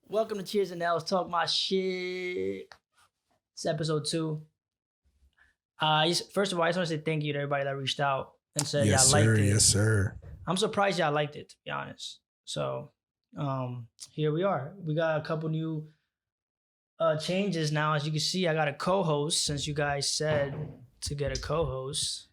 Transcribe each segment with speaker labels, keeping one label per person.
Speaker 1: Welcome to Cheers and Ls. Talk my shit. It's episode 2. First of all, I just want to say thank you to everybody that reached out and said
Speaker 2: Yes,
Speaker 1: y'all
Speaker 2: sir.
Speaker 1: liked it.
Speaker 2: Yes, sir.
Speaker 1: I'm surprised y'all liked it, to be honest. So, here we are. We got a couple new changes now. As you can see, I got a co-host since you guys said to get a co-host.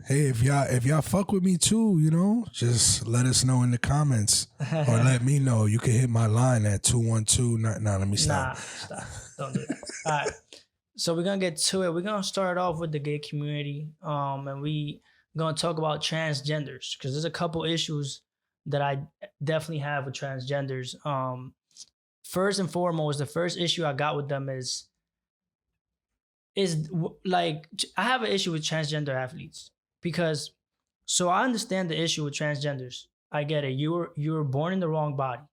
Speaker 2: Hey, if y'all fuck with me too, just let us know in the comments or let me know. You can hit my line at 212. Let me stop.
Speaker 1: Stop. Don't do that. All right. So we're gonna get to it. We're gonna start off with the gay community, and we gonna talk about transgenders because there's a couple issues that I definitely have with transgenders. First and foremost, the first issue I got with them is like I have an issue with transgender athletes because so I understand the issue with transgenders. I get it. You were born in the wrong body.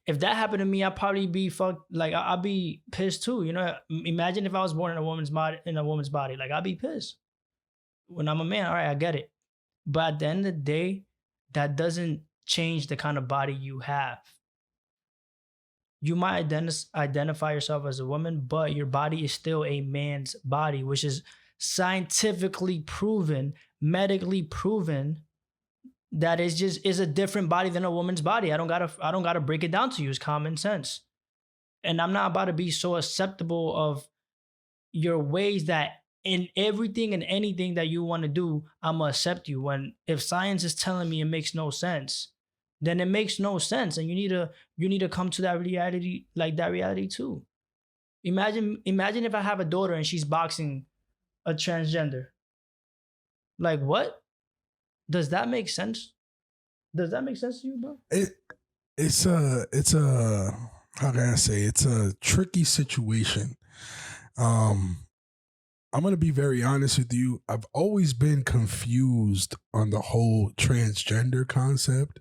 Speaker 1: If that happened to me, I'd probably be fucked. Like I'd be pissed too. Imagine if I was born in a woman's body. Like I'd be pissed. When I'm a man, all right, I get it. But at the end of the day, that doesn't change the kind of body you have. You might identify yourself as a woman, but your body is still a man's body, which is scientifically proven, medically proven that is a different body than a woman's body. I don't gotta break it down to you. It's common sense. And I'm not about to be so acceptable of your ways that in everything and anything that you want to do, I'm gonna accept you. When if science is telling me it makes no sense, then it makes no sense. And you need to come to that reality too. Imagine if I have a daughter and she's boxing a transgender. Like what? Does that make sense? Does that make sense to you, bro?
Speaker 2: It's a how can I say, it's a tricky situation. I'm gonna be very honest with you. I've always been confused on the whole transgender concept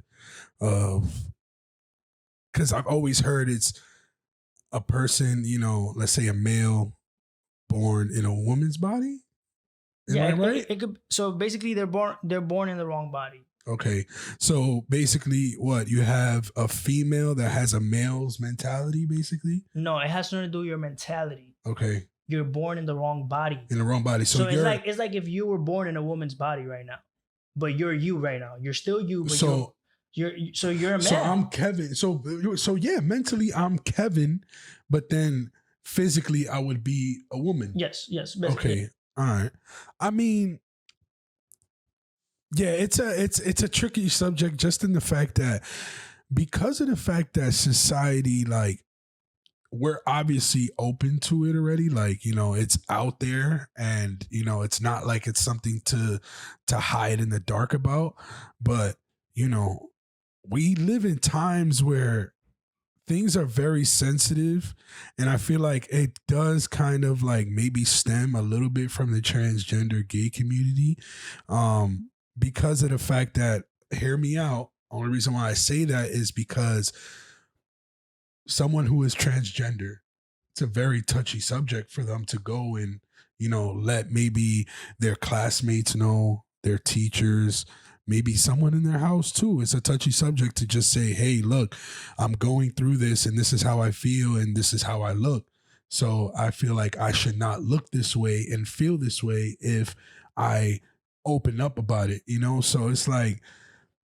Speaker 2: of, because I've always heard it's a person, let's say a male born in a woman's body. Right?
Speaker 1: It could. So basically, they're born in the wrong body.
Speaker 2: Okay, so basically, what you have a female that has a male's mentality, basically.
Speaker 1: No, it has nothing to do with your mentality.
Speaker 2: Okay,
Speaker 1: you're born in the wrong body.
Speaker 2: In the wrong body. So
Speaker 1: it's like if you were born in a woman's body right now, but you're you right now. You're still you, but you're a man.
Speaker 2: So I'm Kevin. So yeah, mentally I'm Kevin, but then physically I would be a woman.
Speaker 1: Yes.
Speaker 2: Basically. Okay. All right. I mean, yeah, it's a tricky subject just in the fact that because of the fact that society, like, we're obviously open to it already. Like, it's out there and, it's not like it's something to hide in the dark about. But, we live in times where things are very sensitive, and I feel like it does kind of like maybe stem a little bit from the transgender gay community, because of the fact that, hear me out, only reason why I say that is because someone who is transgender, it's a very touchy subject for them to go and, let maybe their classmates know, their teachers, maybe someone in their house too. It's a touchy subject to just say, hey, look, I'm going through this and this is how I feel and this is how I look. So I feel like I should not look this way and feel this way if I open up about it, So it's like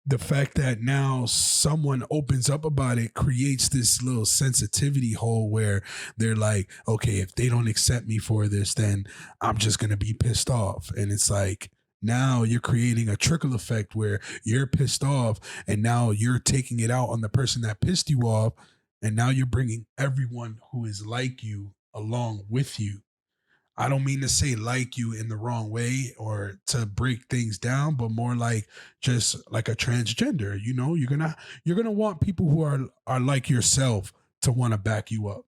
Speaker 2: the fact that now someone opens up about it creates this little sensitivity hole where they're like, okay, if they don't accept me for this, then I'm just going to be pissed off. And it's like, now you're creating a trickle effect where you're pissed off and now you're taking it out on the person that pissed you off. And now you're bringing everyone who is like you along with you. I don't mean to say like you in the wrong way or to break things down, but more like just like a transgender, you're going to want people who are like yourself to want to back you up,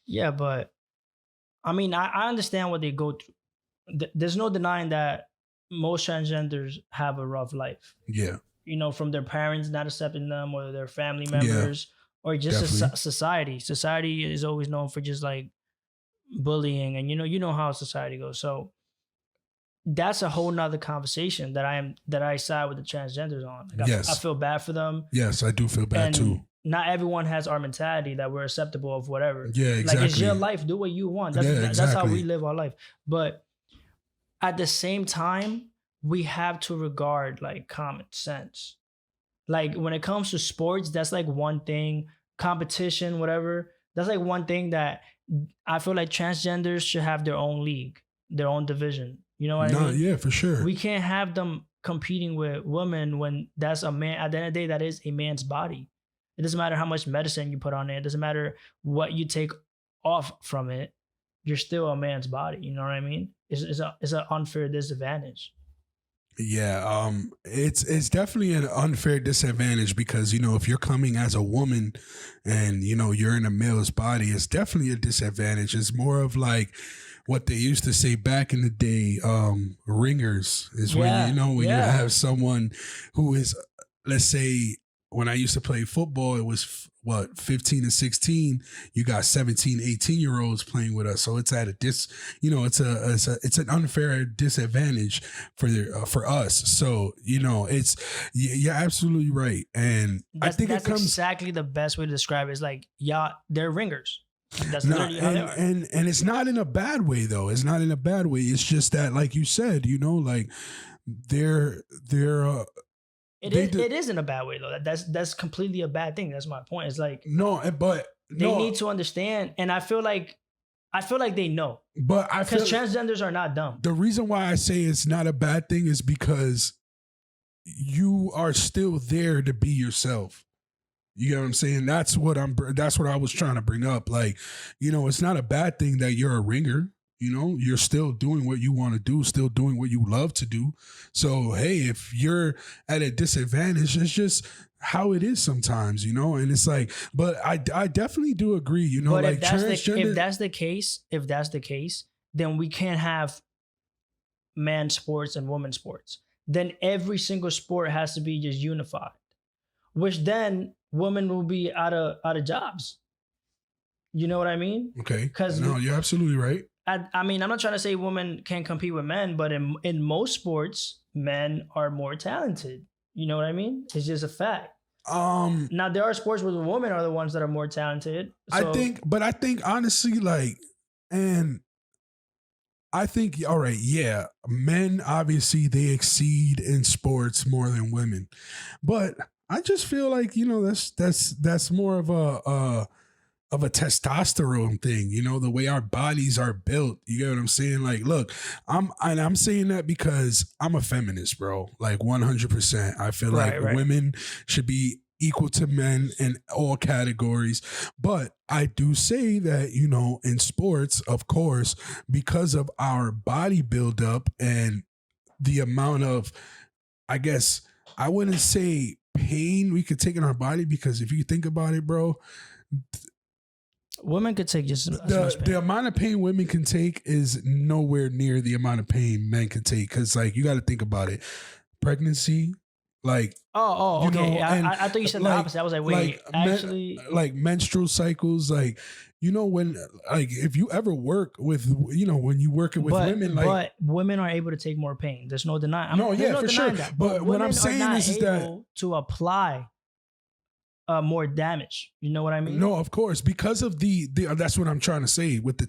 Speaker 1: Yeah, but I mean, I understand what they go through. There's no denying that most transgenders have a rough life.
Speaker 2: Yeah.
Speaker 1: From their parents not accepting them or their family members or just society. Society is always known for just like bullying and you know how society goes. So that's a whole nother conversation that I side with the transgenders on. Like I feel bad for them.
Speaker 2: Yes, I do feel bad
Speaker 1: and
Speaker 2: too.
Speaker 1: Not everyone has our mentality that we're acceptable of whatever.
Speaker 2: Yeah, exactly.
Speaker 1: Like, it's your life. Do what you want. That's how we live our life. But at the same time, we have to regard like common sense. Like, when it comes to sports, that's like one thing. Competition, whatever. That's like one thing that I feel like transgenders should have their own league, their own division. You know what I mean?
Speaker 2: Yeah, for sure.
Speaker 1: We can't have them competing with women when that's a man. At the end of the day, that is a man's body. It doesn't matter how much medicine you put on it. It doesn't matter what you take off from it. You're still a man's body. You know what I mean? It's an unfair disadvantage.
Speaker 2: Yeah, it's definitely an unfair disadvantage because, you know, if you're coming as a woman and, you know, you're in a male's body, it's definitely a disadvantage. It's more of like what they used to say back in the day, ringers is when, you know, when you have someone who is, let's say, when I used to play football, it was 15 and 16, you got 17, 18-year-olds playing with us. So it's at a it's an unfair disadvantage for us. So, you know, you're absolutely right. And I think that's
Speaker 1: exactly the best way to describe it. Is like, they're ringers. That's literally how they are.
Speaker 2: And it's not in a bad way though. It's not in a bad way. It's just that, like you said, you know, like they're
Speaker 1: It is in a bad way though. That's completely a bad thing. That's my point. It's like, they need to understand, and I feel like they know.
Speaker 2: But
Speaker 1: because transgenders are not dumb.
Speaker 2: The reason why I say it's not a bad thing is because you are still there to be yourself. You know what I'm saying? That's what I was trying to bring up. Like, you know, it's not a bad thing that you're a ringer. You know, you're still doing what you want to do, still doing what you love to do. So, hey, if you're at a disadvantage, it's just how it is sometimes, you know? And it's like, but I definitely do agree, you know,
Speaker 1: but
Speaker 2: like
Speaker 1: if that's the case, then we can't have man sports and woman sports. Then every single sport has to be just unified, which then women will be out of jobs. You know what I mean?
Speaker 2: Okay. Because no, you're absolutely right.
Speaker 1: I mean, I'm not trying to say women can't compete with men, but in most sports, men are more talented. You know what I mean? It's just a fact. Now there are sports where the women are the ones that are more talented. So.
Speaker 2: I think honestly, like, and I think, all right, yeah, men obviously they exceed in sports more than women, but I just feel like, you know, that's more of a testosterone thing, you know, the way our bodies are built. You get what I'm saying? Like, look, I'm saying that because I'm a feminist, bro. Like 100%. I feel like women should be equal to men in all categories. But I do say that, you know, in sports, of course, because of our body buildup and the amount of, I guess, I wouldn't say pain we could take in our body, because if you think about it, bro,
Speaker 1: women could take just
Speaker 2: the amount of pain women can take is nowhere near the amount of pain men can take. Because, like, you got to think about it. Pregnancy, like,
Speaker 1: okay.
Speaker 2: Know,
Speaker 1: I thought you said the opposite. I was like, wait, actually,
Speaker 2: like menstrual cycles, like, you know, when, like, if you ever work with, you know, when you work with women, like,
Speaker 1: but women are able to take more pain. There's no denying.
Speaker 2: For sure.
Speaker 1: That.
Speaker 2: But what I'm saying is that
Speaker 1: to apply more damage. You know what I mean?
Speaker 2: No, of course, because of the that's what I'm trying to say with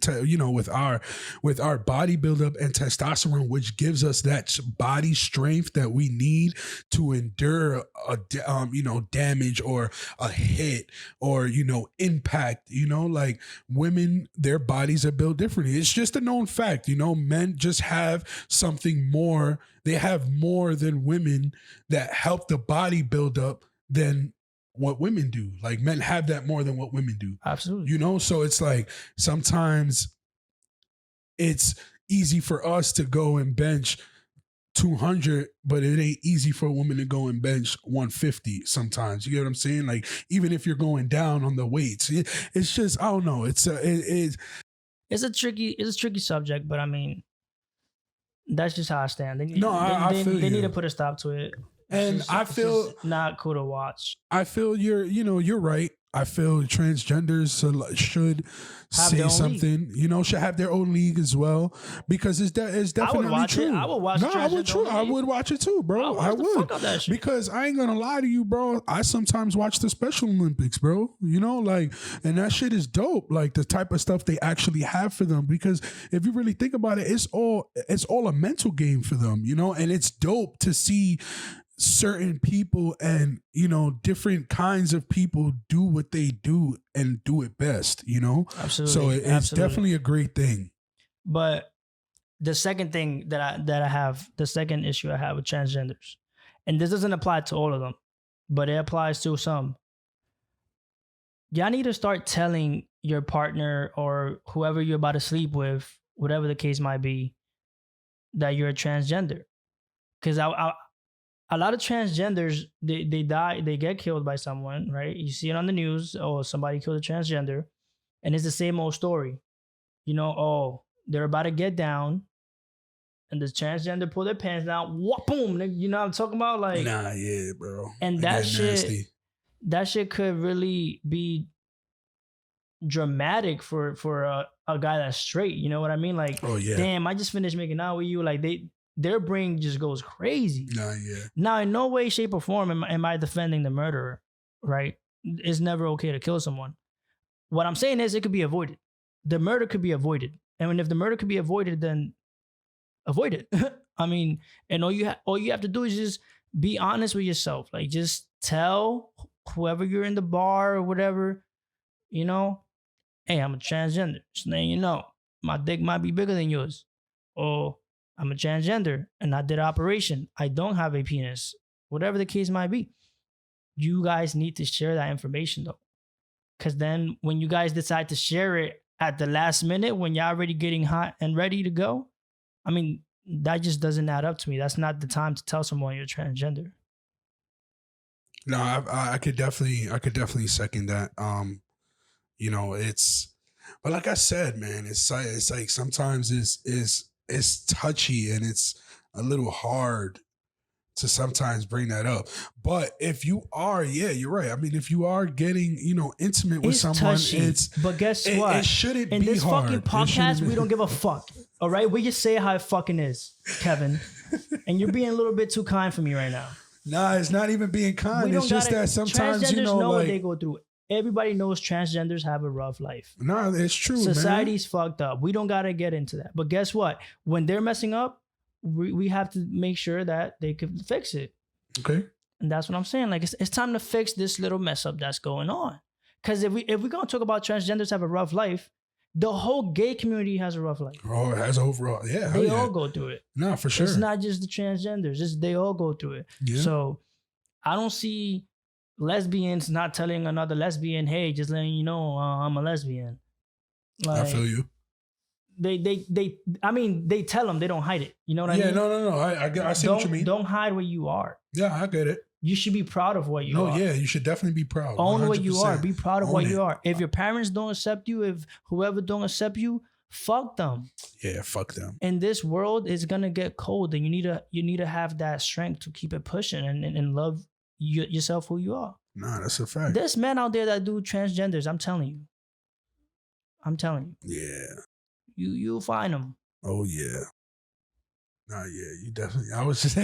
Speaker 2: with our body buildup and testosterone, which gives us that body strength that we need to endure a damage or a hit or, you know, impact. You know, like, women, their bodies are built differently. It's just a known fact. You know, men just have something more. They have more than women that help the body build up than what women do. Like, men have that more than what women do.
Speaker 1: Absolutely.
Speaker 2: You know, so it's like sometimes it's easy for us to go and bench 200, but it ain't easy for a woman to go and bench 150 sometimes. You get what I'm saying? Like, even if you're going down on the weights, it's just, I don't know. It's a
Speaker 1: tricky subject, but I mean, that's just how I stand.
Speaker 2: I feel
Speaker 1: they need to put a stop to it.
Speaker 2: And I feel
Speaker 1: not cool to watch.
Speaker 2: I feel you're right. I feel transgenders should
Speaker 1: Have their
Speaker 2: say
Speaker 1: own league.
Speaker 2: something. You know, should have their own league as well, because it's definitely
Speaker 1: watch it.
Speaker 2: true.
Speaker 1: I would watch
Speaker 2: No,
Speaker 1: the
Speaker 2: I would
Speaker 1: transgender
Speaker 2: true. I
Speaker 1: league.
Speaker 2: would watch it too, bro. I
Speaker 1: watch the
Speaker 2: would,
Speaker 1: fuck out that shit.
Speaker 2: because I ain't gonna lie to you, bro. I sometimes watch the Special Olympics, bro. You know, like, and that shit is dope. Like the type of stuff they actually have for them, because if you really think about it, it's all a mental game for them. You know, and it's dope to see certain people and, you know, different kinds of people do what they do and do it best, you know?
Speaker 1: Absolutely.
Speaker 2: So it's definitely a great thing.
Speaker 1: But the second thing that I have, the second issue I have with transgenders, and this doesn't apply to all of them, but it applies to some. Y'all need to start telling your partner or whoever you're about to sleep with, whatever the case might be, that you're a transgender. Because a lot of transgenders, they die, they get killed by someone, right? You see it on the news, oh, somebody killed a transgender, and it's the same old story. You know, oh, they're about to get down, and the transgender pull their pants down, whoop, boom, you know what I'm talking about? Like,
Speaker 2: nah, yeah, bro.
Speaker 1: And that shit could really be dramatic for a guy that's straight, you know what I mean? Like,
Speaker 2: oh yeah,
Speaker 1: damn, I just finished making out with you, like their brain just goes crazy.
Speaker 2: Nah, yeah.
Speaker 1: Now, in no way, shape, or form am I defending the murderer, right? It's never okay to kill someone. What I'm saying is it could be avoided. The murder could be avoided. And if the murder could be avoided, then avoid it. I mean, and all you have to do is just be honest with yourself. Like, just tell whoever you're in the bar or whatever, you know, hey, I'm a transgender. Just letting you know, my dick might be bigger than yours. Or I'm a transgender and I did an operation. I don't have a penis. Whatever the case might be. You guys need to share that information though. Because then when you guys decide to share it at the last minute, when you're already getting hot and ready to go, I mean, that just doesn't add up to me. That's not the time to tell someone you're transgender.
Speaker 2: No, I could definitely second that. You know, but like I said, man, it's like sometimes it's touchy and it's a little hard to sometimes bring that up. But if you are, yeah, you're right. I mean, if you are getting, you know, intimate with someone,
Speaker 1: touchy, but guess what?
Speaker 2: It shouldn't be hard.
Speaker 1: In this fucking podcast, we don't give a fuck. All right? We just say how it fucking is, Kevin. And you're being a little bit too kind for me right now.
Speaker 2: Nah, it's not even being kind. It's just that sometimes, you know,
Speaker 1: like,
Speaker 2: like,
Speaker 1: what they go through. Everybody knows transgenders have a rough life.
Speaker 2: No, it's true,
Speaker 1: Society's fucked up. We don't got to get into that. But guess what? When they're messing up, we have to make sure that they can fix it.
Speaker 2: Okay.
Speaker 1: And that's what I'm saying. Like, it's time to fix this little mess up that's going on. Because if we're going to talk about transgenders have a rough life, the whole gay community has a rough life.
Speaker 2: Oh, it has overall. Yeah.
Speaker 1: They all go through it.
Speaker 2: No, for sure.
Speaker 1: It's not just the transgenders. They all go through it.
Speaker 2: Yeah.
Speaker 1: So I don't see lesbians not telling another lesbian, hey, just letting you know I'm a lesbian. Like,
Speaker 2: I feel you.
Speaker 1: I mean, they tell them, they don't hide it. You know what I mean?
Speaker 2: Yeah, no. I see what you mean.
Speaker 1: Don't hide where you are.
Speaker 2: Yeah, I get it.
Speaker 1: You should be proud of what you are.
Speaker 2: No, yeah, you should definitely be proud.
Speaker 1: Own what you are. Be proud of what you are. If
Speaker 2: your
Speaker 1: your parents don't accept you, if whoever don't accept you, fuck them.
Speaker 2: Yeah, fuck them.
Speaker 1: In this world, it's gonna get cold, and you need to have that strength to keep it pushing and love yourself who you are.
Speaker 2: Nah, that's a fact.
Speaker 1: There's men out there that do transgenders. I'm telling you.
Speaker 2: Yeah.
Speaker 1: You'll find them.
Speaker 2: Oh yeah. Nah, yeah, you definitely. I was just
Speaker 1: nah.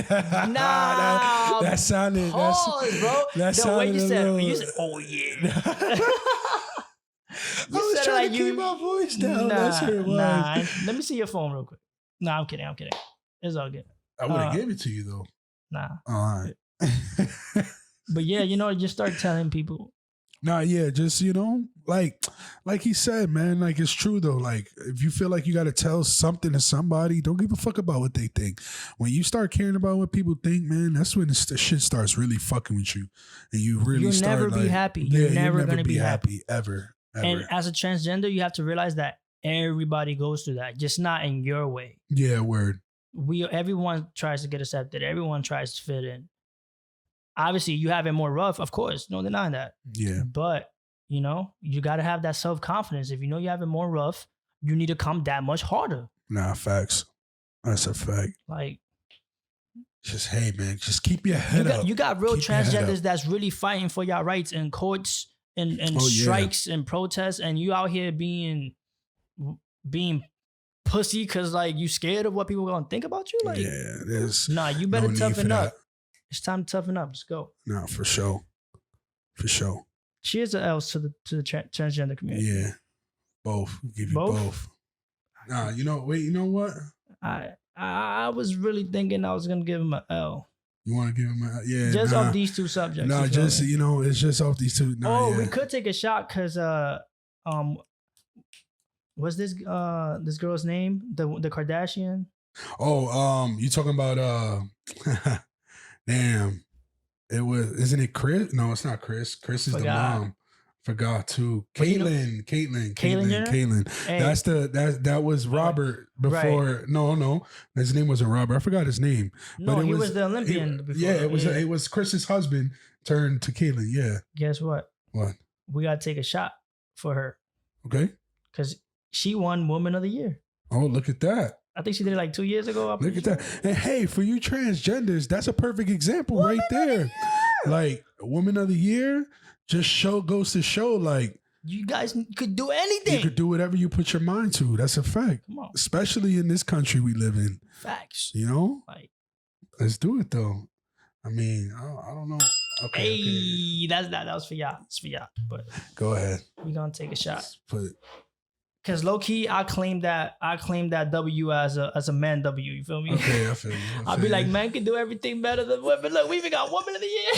Speaker 2: that sounded.
Speaker 1: Pause, bro.
Speaker 2: That sounded
Speaker 1: you
Speaker 2: little...
Speaker 1: said, oh yeah.
Speaker 2: I was trying to keep my voice down. That's what it was.
Speaker 1: Nah, let me see your phone real quick. Nah, I'm kidding. It's all good.
Speaker 2: I would have gave it to you though.
Speaker 1: Nah.
Speaker 2: All right.
Speaker 1: But yeah, you know, just start telling people.
Speaker 2: Nah, yeah, just, you know, like he said, man, like, it's true though. Like, if you feel like you got to tell something to somebody, don't give a fuck about what they think. When you start caring about what people think, man, that's when the shit starts really fucking with you, and you really
Speaker 1: You'll
Speaker 2: start
Speaker 1: never be happy. You're never gonna be happy
Speaker 2: ever.
Speaker 1: And as a transgender, you have to realize that everybody goes through that, just not in your way.
Speaker 2: Yeah, word.
Speaker 1: Everyone tries to get accepted. Everyone tries to fit in. Obviously, you have it more rough, of course. No denying that.
Speaker 2: Yeah.
Speaker 1: But, you know, you got to have that self-confidence. If you know you have it more rough, you need to come that much harder.
Speaker 2: Nah, facts. That's a fact.
Speaker 1: Like,
Speaker 2: just, hey, man, just keep your head up.
Speaker 1: You got real transgenders that's really fighting for your rights in courts and strikes and protests, and you out here being pussy because like you scared of what people are gonna think about you. Like,
Speaker 2: there's
Speaker 1: you better toughen up.
Speaker 2: That.
Speaker 1: It's time to toughen up. Let's go.
Speaker 2: No, for sure.
Speaker 1: Cheers to Ls to the transgender community.
Speaker 2: Yeah, both. Give you both. Nah, you know what?
Speaker 1: I was really thinking I was gonna give him an L.
Speaker 2: You want to give him a
Speaker 1: just off these two subjects?
Speaker 2: No, just it's just off these two.
Speaker 1: We could take a shot because what's this girl's name? The Kardashian.
Speaker 2: You talking about damn. Isn't it Chris? No, it's not Chris. Chris is the mom. Forgot too. Caitlyn. Hey. That was Robert before. Right. No, his name wasn't Robert. I forgot his name.
Speaker 1: No, but he was the Olympian.
Speaker 2: Before. It was Chris's husband turned to Caitlyn. Yeah.
Speaker 1: Guess what?
Speaker 2: What?
Speaker 1: We gotta take a shot for her.
Speaker 2: Okay.
Speaker 1: Because she won Woman of the Year.
Speaker 2: Oh, look at that.
Speaker 1: I think she did it like 2 years ago.
Speaker 2: Look at that. And hey, for you transgenders, that's a perfect example right there. Like, Woman of the Year just goes to show, like,
Speaker 1: you guys could do anything.
Speaker 2: You could do whatever you put your mind to. That's a fact. Come on. Especially in this country we live in.
Speaker 1: Facts.
Speaker 2: You know?
Speaker 1: Like,
Speaker 2: let's do it though. I mean, I don't know. Okay.
Speaker 1: That was for y'all. It's for y'all. But
Speaker 2: go ahead.
Speaker 1: We're gonna take a shot.
Speaker 2: Put it.
Speaker 1: Cause low key, I claim that W as a man W. You feel me?
Speaker 2: Okay, I feel you.
Speaker 1: I'll be like, man can do everything better than women. Look, we even got Woman of the Year.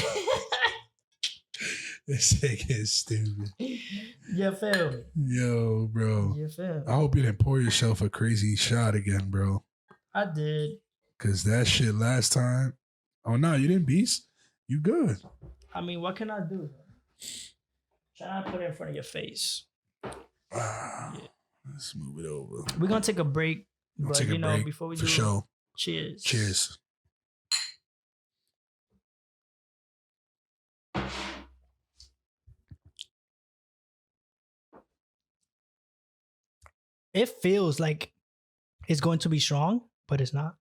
Speaker 2: This nigga is stupid.
Speaker 1: You feel me?
Speaker 2: Yo, bro.
Speaker 1: You feel me?
Speaker 2: I hope you didn't pour yourself a crazy shot again, bro.
Speaker 1: I did.
Speaker 2: Cause that shit last time. Oh no, you didn't, Beast. You good.
Speaker 1: I mean, what can I do? Try to put it in front of your face.
Speaker 2: Yeah. Let's move it over.
Speaker 1: We're gonna take a break, but before we do,
Speaker 2: sure.
Speaker 1: Cheers.
Speaker 2: Cheers.
Speaker 1: It feels like it's going to be strong, but it's not.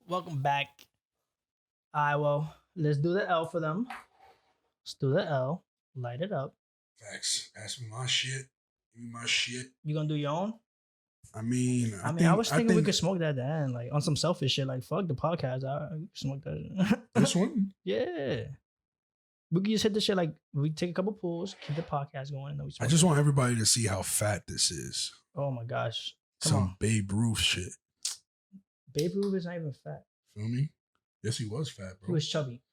Speaker 1: Welcome back. All right, well, let's do the L for them. Let's do the L. Light it up.
Speaker 2: Facts. Pass me my shit. Give me my shit.
Speaker 1: You gonna do your own?
Speaker 2: I mean,
Speaker 1: I was thinking we could smoke that at the end, like on some selfish shit. Like fuck the podcast. I smoke that.
Speaker 2: This one?
Speaker 1: Yeah. We can just hit the shit like we take a couple pulls, keep the podcast going, and then we smoke.
Speaker 2: I just want everybody to see how fat this is.
Speaker 1: Oh my gosh.
Speaker 2: Some Babe Ruth shit.
Speaker 1: Babe Ruth is not even fat.
Speaker 2: Feel me? Yes, he was fat, bro.
Speaker 1: He was chubby.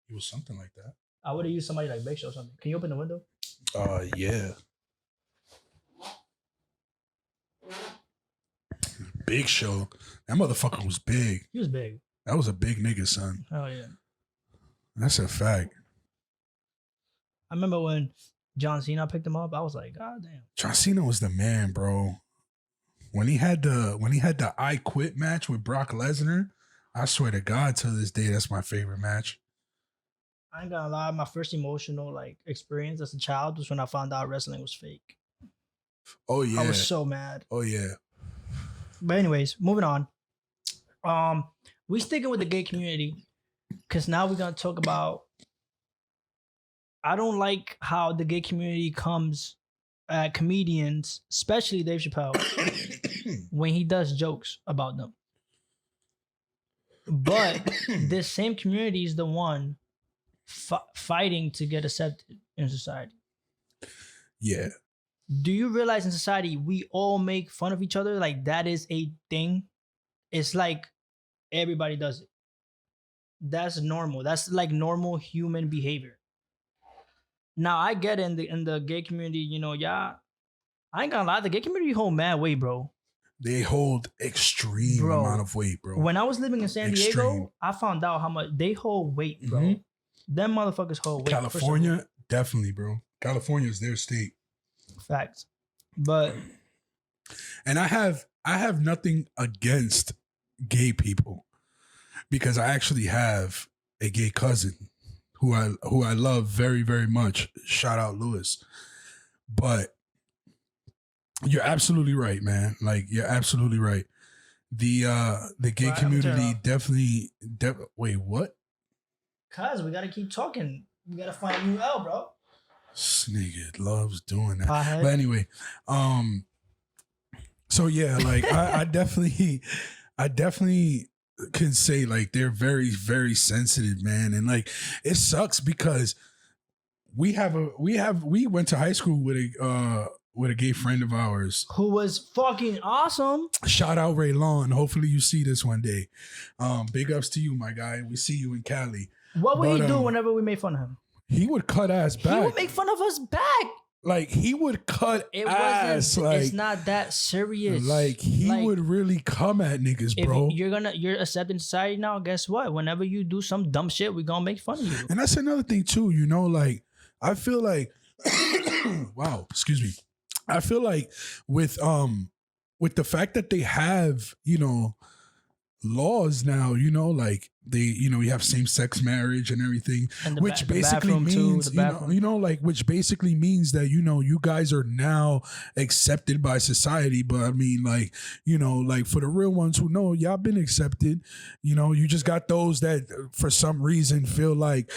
Speaker 2: He was something like that.
Speaker 1: I would have used somebody like Big Show or something. Can you open the window?
Speaker 2: Yeah. Big Show. That motherfucker was big.
Speaker 1: He was big.
Speaker 2: That was a big nigga, son.
Speaker 1: Oh yeah.
Speaker 2: That's a fact.
Speaker 1: I remember when John Cena picked him up. I was like, God damn.
Speaker 2: John Cena was the man, bro. When he had the I Quit match with Brock Lesnar, I swear to God, to this day, that's my favorite match.
Speaker 1: I ain't gonna lie, my first emotional experience as a child was when I found out wrestling was fake.
Speaker 2: Oh yeah.
Speaker 1: I was so mad.
Speaker 2: Oh yeah.
Speaker 1: But anyways, moving on. We sticking with the gay community because now we're gonna talk about. I don't like how the gay community comes at comedians, especially Dave Chappelle, when he does jokes about them. But this same community is the one fighting to get accepted in society.
Speaker 2: Yeah.
Speaker 1: Do you realize in society we all make fun of each other? Like that is a thing. It's like everybody does it. That's normal. That's like normal human behavior. Now I get in the gay community, I ain't gonna lie, the gay community hold mad weight, bro.
Speaker 2: They hold extreme amount of weight, bro.
Speaker 1: When I was living in San Diego, I found out how much they hold weight, bro. Mm-hmm. Them motherfuckers hold weight.
Speaker 2: California, definitely, bro. California is their state.
Speaker 1: Facts. But
Speaker 2: and I have nothing against gay people because I actually have a gay cousin who I love very, very much. Shout out Lewis. But you're absolutely right, man. Like, you're absolutely right. the gay
Speaker 1: Right, I'm gonna turn it
Speaker 2: community
Speaker 1: off.
Speaker 2: definitely. Wait, what?
Speaker 1: Cause we gotta keep talking. We gotta find a new L, bro.
Speaker 2: This nigga loves doing that.
Speaker 1: Pothead.
Speaker 2: But anyway, so yeah, like I definitely can say like they're very, very sensitive, man. And like it sucks because we went to high school with a gay friend of ours.
Speaker 1: Who was fucking awesome.
Speaker 2: Shout out Ray Lawn. Hopefully you see this one day. Big ups to you, my guy. We see you in Cali.
Speaker 1: What would he do whenever we made fun of him?
Speaker 2: He would cut ass back.
Speaker 1: He would make fun of us back.
Speaker 2: Like he would cut ass. Like
Speaker 1: it's not that serious.
Speaker 2: Like he would really come at niggas, bro.
Speaker 1: If you're accepting society now, guess what? Whenever you do some dumb shit, we gonna make fun of you.
Speaker 2: And that's another thing too, you know, like I feel like wow, excuse me. I feel like with the fact that they have, you know, laws now, you know, like they, you know, we have same-sex marriage and everything, and which basically means, you know, like which basically means that, you know, you guys are now accepted by society. But I mean, like, you know, like for the real ones who know y'all been accepted, you know, you just got those that for some reason feel like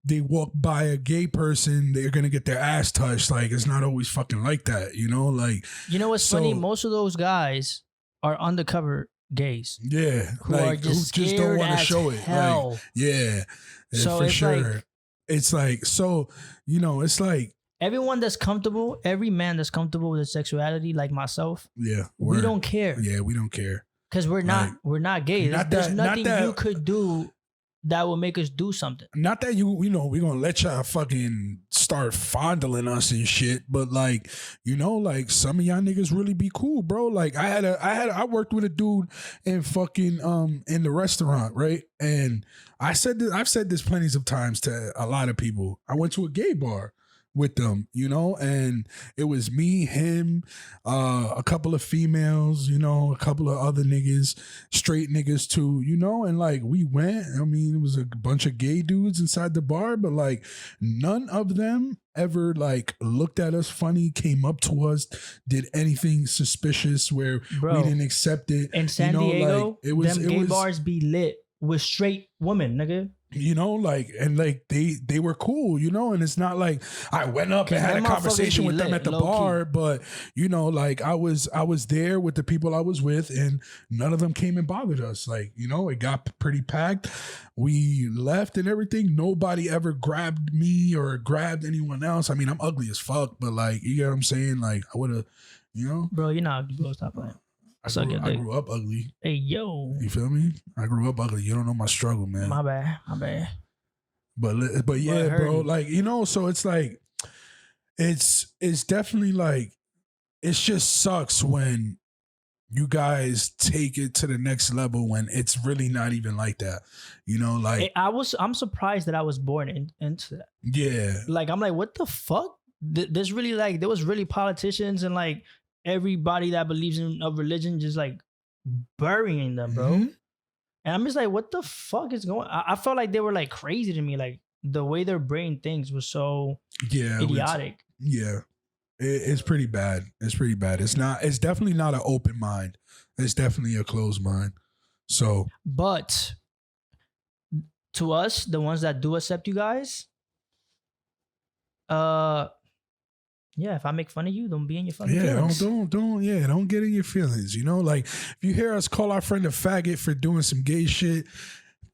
Speaker 2: they walk by a gay person, they're gonna get their ass touched. Like it's not always fucking like that, you know. Like,
Speaker 1: you know what's funny? Most of those guys are undercover gays.
Speaker 2: Yeah, like who just don't want to show it. Like, yeah, so for sure. It's like so, you know, it's like
Speaker 1: everyone that's comfortable, every man that's comfortable with his sexuality, like myself.
Speaker 2: Yeah,
Speaker 1: we don't care.
Speaker 2: Yeah, we don't care
Speaker 1: because we're not gay. There's nothing you could do that will make us do something.
Speaker 2: Not that you know, we're gonna let y'all fucking start fondling us and shit, but like, you know, like some of y'all niggas really be cool, bro. Like I worked with a dude in fucking in the restaurant, right? And I've said this plenty of times to a lot of people. I went to a gay bar with them, you know, and it was me, him, a couple of females, you know, a couple of other niggas, straight niggas too, you know, and like we went, I mean, it was a bunch of gay dudes inside the bar, but like none of them ever like looked at us funny, came up to us, did anything suspicious where we didn't accept it.
Speaker 1: In San Diego, like, gay bars be lit with straight women, nigga.
Speaker 2: You know, like, and like they were cool, you know, and it's not like I went up and had a conversation with them at the bar, but you know, like I was there with the people I was with, and none of them came and bothered us. Like, you know, it got pretty packed. We left and everything. Nobody ever grabbed me or grabbed anyone else. I mean, I'm ugly as fuck, but like, you get what I'm saying? Like, I would have, you know,
Speaker 1: bro, you're not ugly, bro. Stop playing.
Speaker 2: I grew up ugly.
Speaker 1: Hey, yo.
Speaker 2: You feel me? I grew up ugly. You don't know my struggle, man.
Speaker 1: My bad.
Speaker 2: But yeah, bro. Like, you know, so it's like, it's definitely like, it just sucks when you guys take it to the next level when it's really not even like that. You know, like.
Speaker 1: I'm surprised that I was born into that.
Speaker 2: Yeah.
Speaker 1: Like, I'm like, what the fuck? There's really like, there was really politicians and like, everybody that believes in a religion just like burying them, bro. Mm-hmm. And I'm just like, what the fuck is going on? I felt like they were like crazy to me. Like the way their brain thinks was so idiotic.
Speaker 2: It's pretty bad. It's pretty bad. It's definitely not an open mind. It's definitely a closed mind. So,
Speaker 1: but to us, the ones that do accept you guys, yeah, if I make fun of you, don't be in your fucking feelings.
Speaker 2: Don't get in your feelings. You know, like if you hear us call our friend a faggot for doing some gay shit,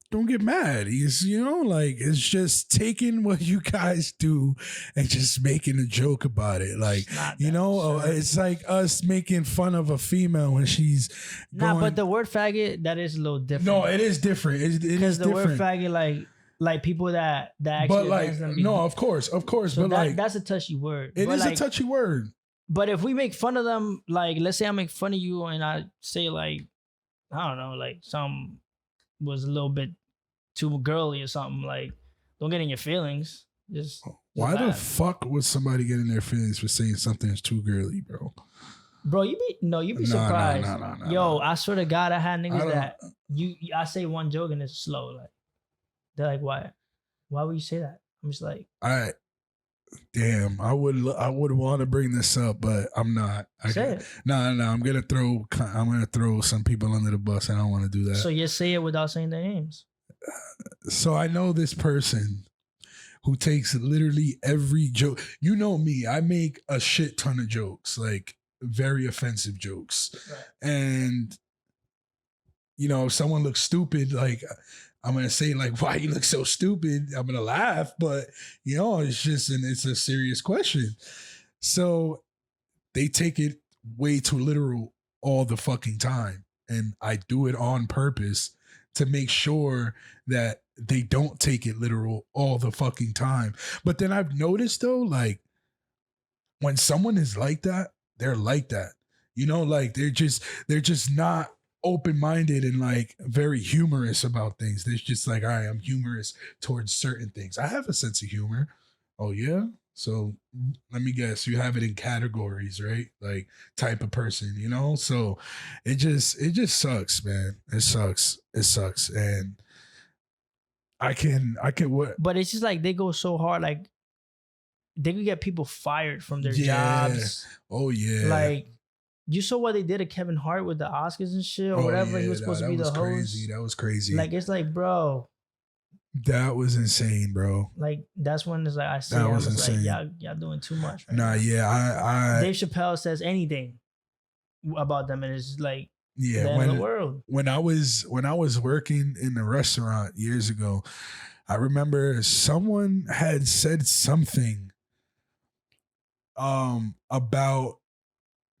Speaker 2: don't get mad. You know, like it's just taking what you guys do and just making a joke about it. Like, you know, it's like us making fun of a female when she's
Speaker 1: but the word faggot, that is a little different.
Speaker 2: No, it is different. It is different.
Speaker 1: The word faggot, like people that actually,
Speaker 2: but like no, of course, so
Speaker 1: but like that's a touchy word.
Speaker 2: It is a touchy word.
Speaker 1: But if we make fun of them, like let's say I make fun of you and I say like, I don't know, like some was a little bit too girly or something, like don't get in your feelings. Just
Speaker 2: why the fuck would somebody get in their feelings for saying something that's too girly, bro?
Speaker 1: Bro, you'd be surprised. Yo, I swear to God, I had niggas that I say one joke and it's slow, like. They're like, why? Why would you say that? I'm just like,
Speaker 2: all right. Damn, I would want to bring this up, but I'm not.
Speaker 1: Say it.
Speaker 2: No. I'm gonna throw some people under the bus. I don't want to do that.
Speaker 1: So you say it without saying their names.
Speaker 2: So I know this person who takes literally every joke. You know me, I make a shit ton of jokes, like very offensive jokes,
Speaker 1: Right.
Speaker 2: and if someone looks stupid, like I'm gonna say like, why you look so stupid? I'm gonna laugh, but it's a serious question. So they take it way too literal all the fucking time. And I do it on purpose to make sure that they don't take it literal all the fucking time. But then I've noticed though, like when someone is like that, they're like that. Like they're just not open-minded and like very humorous about things. They're just like, I am humorous towards certain things. I have a sense of humor. Oh yeah? So let me guess, you have it in categories, right? Like type of person, So it just sucks, man. It sucks. And I can what
Speaker 1: But it's just like they go so hard, like they could get people fired from their jobs.
Speaker 2: Oh yeah.
Speaker 1: Like you saw what they did to Kevin Hart with the Oscars and shit or whatever.
Speaker 2: Yeah,
Speaker 1: he was supposed to be the host.
Speaker 2: Crazy. That was crazy.
Speaker 1: Like it's like, bro.
Speaker 2: That was insane, bro.
Speaker 1: Like that's when it's like I see
Speaker 2: that was insane.
Speaker 1: Like y'all doing too much. Right
Speaker 2: nah,
Speaker 1: now.
Speaker 2: Yeah, I
Speaker 1: Dave Chappelle says anything about them, and it's like
Speaker 2: the end of the world. When I was working in the restaurant years ago, I remember someone had said something about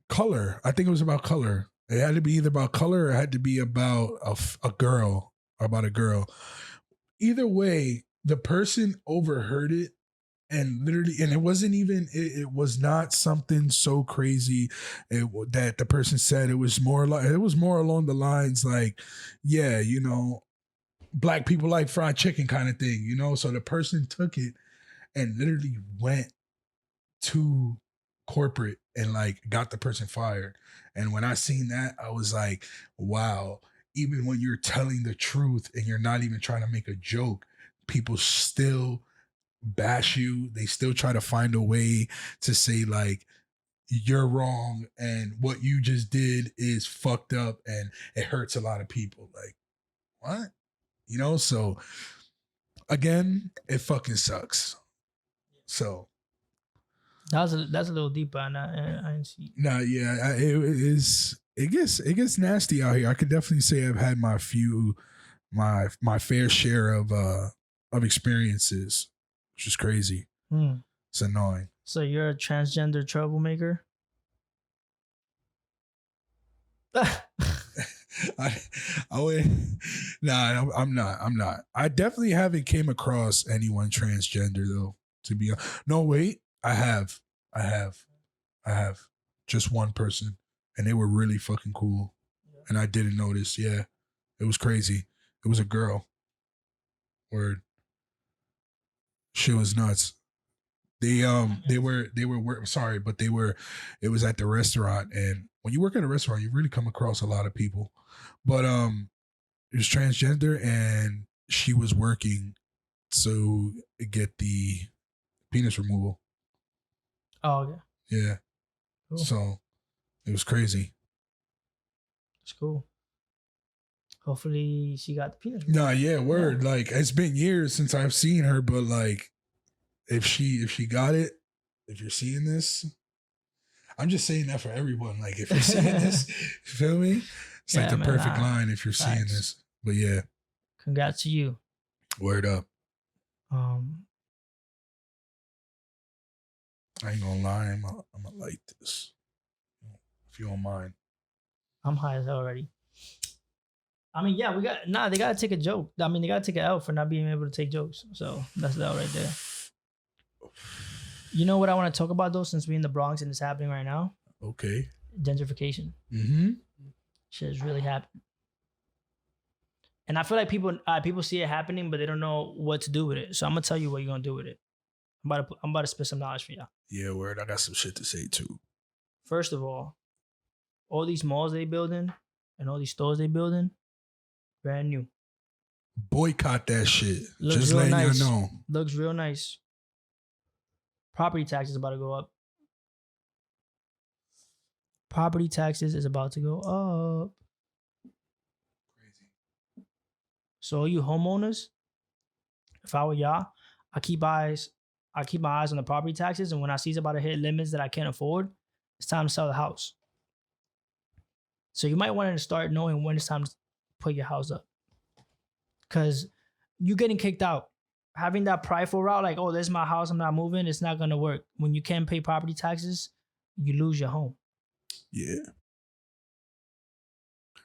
Speaker 2: color. I think it was about color. It had to be either about color or it had to be about a girl, about a girl. Either way, the person overheard it and literally, and it wasn't even, it was not something so crazy that the person said. It was more along the lines like, yeah, black people like fried chicken kind of thing, So the person took it and literally went to corporate and like got the person fired. And when I seen that, I was like, wow, even when you're telling the truth and you're not even trying to make a joke, people still bash you. They still try to find a way to say like, you're wrong and what you just did is fucked up and it hurts a lot of people. Like, what? So again, it fucking sucks. So
Speaker 1: that's a little deeper, and I didn't see.
Speaker 2: No, yeah, it gets nasty out here. I could definitely say I've had my fair share of experiences, which is crazy. It's annoying.
Speaker 1: So you're a transgender troublemaker?
Speaker 2: I'm not. I definitely haven't came across anyone transgender though. To be honest, no, wait, I have just one person, and they were really fucking cool, and I didn't notice. Yeah, it was crazy. It was a girl. Word. She was nuts. They were sorry, but it was at the restaurant, and when you work at a restaurant, you really come across a lot of people. But it was transgender, and she was working to get the penis removal.
Speaker 1: Oh, okay.
Speaker 2: Yeah. Cool. So it was crazy.
Speaker 1: It's cool. Hopefully she got the penis.
Speaker 2: Nah, yeah, word. Yeah. Like it's been years since I've seen her, but like if she got it, if you're seeing this, I'm just saying that for everyone. Like if you're seeing this, you feel me? It's like the perfect line if you're seeing this. But yeah.
Speaker 1: Congrats to you.
Speaker 2: Word up. I ain't gonna lie, I'm gonna like this. If you don't mind.
Speaker 1: I'm high as hell already. I mean, yeah, they gotta take a joke. I mean, they gotta take an L for not being able to take jokes. So that's the L right there. You know what I want to talk about though, since we're in the Bronx and it's happening right now?
Speaker 2: Okay.
Speaker 1: Gentrification.
Speaker 2: Mm-hmm.
Speaker 1: Shit is really happening. And I feel like people see it happening, but they don't know what to do with it. So I'm gonna tell you what you're gonna do with it. I'm about to spit some knowledge for y'all.
Speaker 2: Yeah, word. I got some shit to say too.
Speaker 1: First of all these malls they building and all these stores they building, brand new.
Speaker 2: Boycott that shit.
Speaker 1: Looks
Speaker 2: just
Speaker 1: real
Speaker 2: letting
Speaker 1: nice.
Speaker 2: you know.
Speaker 1: Looks real nice. property taxes about to go up. Property taxes is about to go up.
Speaker 2: Crazy.
Speaker 1: So you homeowners, if I were y'all, I keep my eyes on the property taxes, and when I see it's about to hit limits that I can't afford, it's time to sell the house. So you might want to start knowing when it's time to put your house up, because you're getting kicked out. Having that prideful route, like, oh, this is my house, I'm not moving, it's not gonna work. When you can't pay property taxes, you lose your home.
Speaker 2: Yeah.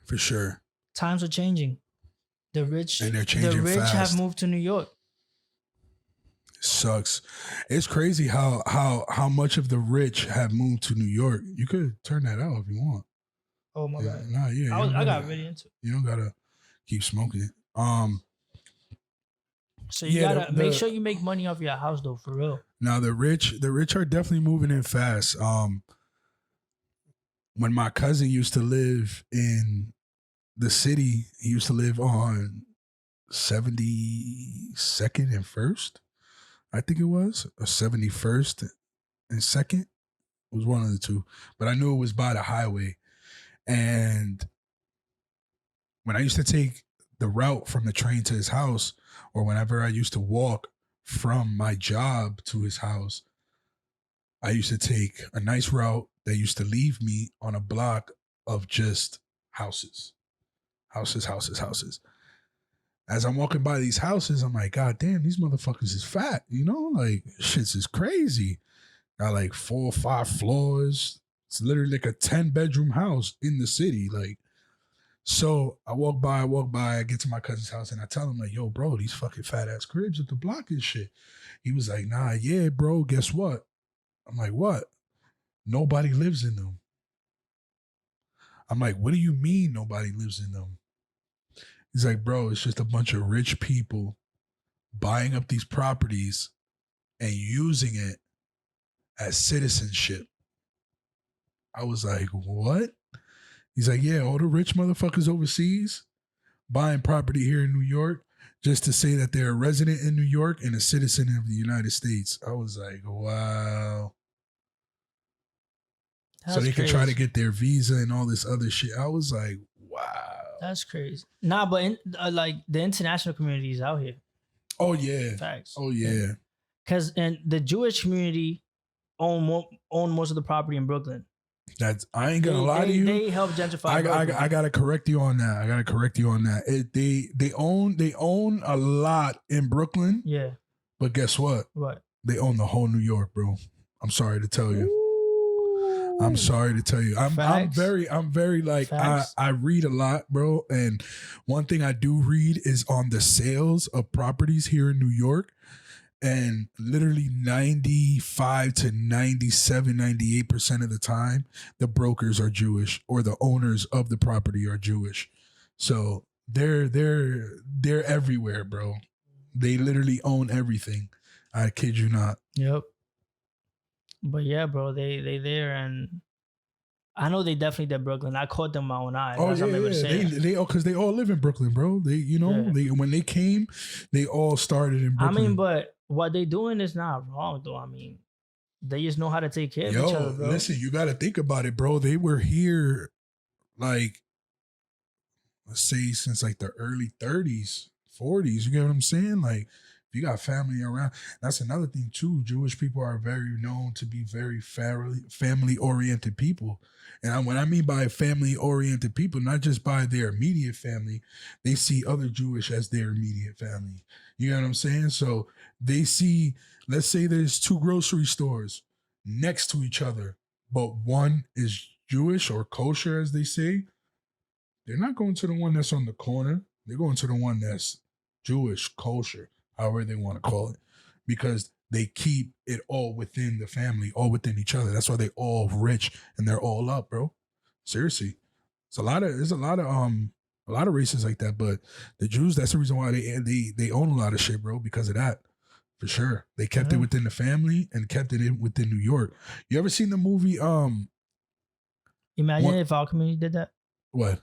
Speaker 2: For sure.
Speaker 1: Times are changing. The rich
Speaker 2: And they're changing fast.
Speaker 1: have moved to New York.
Speaker 2: Sucks. It's crazy how much of the rich have moved to New York. You could turn that out if you want.
Speaker 1: Oh my god.
Speaker 2: Nah, yeah.
Speaker 1: I got really into it.
Speaker 2: You don't gotta keep smoking.
Speaker 1: So you gotta make sure you make money off your house though, for real.
Speaker 2: Now the rich are definitely moving in fast. When my cousin used to live in the city, he used to live on 72nd and 1st, I think it was, or 71st and 2nd. It was one of the two, but I knew it was by the highway. And when I used to take the route from the train to his house, or whenever I used to walk from my job to his house, I used to take a nice route that used to leave me on a block of just houses. As I'm walking by these houses, I'm like, God damn, these motherfuckers is fat, you know? Like, shit's is crazy. Got like 4 or 5 floors. It's literally like a 10-bedroom house in the city. Like, so I walk by, I get to my cousin's house, and I tell him, like, yo, bro, these fucking fat ass cribs at the block and shit. He was like, nah, yeah, bro, guess what? I'm like, what? Nobody lives in them. I'm like, what do you mean nobody lives in them? He's like, bro, it's just a bunch of rich people buying up these properties and using it as citizenship. I was like, what? He's like, yeah, all the rich motherfuckers overseas buying property here in New York just to say that they're a resident in New York and a citizen of the United States. I was like, wow.
Speaker 1: That's
Speaker 2: so they
Speaker 1: crazy.
Speaker 2: could try to get their visa and all this other shit. I was like, wow.
Speaker 1: That's crazy. Nah, but like the international community is out here.
Speaker 2: Oh, yeah.
Speaker 1: Facts.
Speaker 2: Oh, yeah.
Speaker 1: Because and the Jewish community own most of the property in Brooklyn.
Speaker 2: That's, I ain't gonna lie to you.
Speaker 1: They help gentrify.
Speaker 2: I gotta correct you on that. They own a lot in Brooklyn.
Speaker 1: Yeah.
Speaker 2: But guess what?
Speaker 1: What?
Speaker 2: They own the whole New York, bro. I'm sorry to tell you.
Speaker 1: Ooh.
Speaker 2: I'm sorry to tell you. I'm very like I read a lot, bro. And one thing I do read is on the sales of properties here in New York. And literally 95 to 97, 98% of the time, the brokers are Jewish or the owners of the property are Jewish. So they're everywhere, bro. They literally own everything. I kid you not.
Speaker 1: Yep. But yeah, bro, they there, and I know they definitely did Brooklyn. I caught them with my own eyes.
Speaker 2: Oh yeah. They because they all live in Brooklyn, bro. They when they came, they all started in Brooklyn.
Speaker 1: I mean, but what they doing is not wrong, though. I mean, they just know how to take care of each other, bro.
Speaker 2: Listen, you got to think about it, bro. They were here, like, let's say since like the early 30s, 40s. You get what I'm saying? Like, if you got family around, that's another thing too. Jewish people are very known to be very family-oriented people. And what I mean by family-oriented people, not just by their immediate family, they see other Jewish as their immediate family. You know what I'm saying? So they see, let's say there's 2 grocery stores next to each other, but one is Jewish or kosher, as they say. They're not going to the one that's on the corner. They're going to the one that's Jewish, kosher, however they want to call it, because they keep it all within the family, all within each other. That's why they all rich and they're all up, bro. Seriously. There's a lot of races like that, but the Jews, that's the reason why they own a lot of shit, bro, because of that. For sure. They kept it within the family and kept it within New York. You ever seen the movie
Speaker 1: Imagine if our community did that.
Speaker 2: What?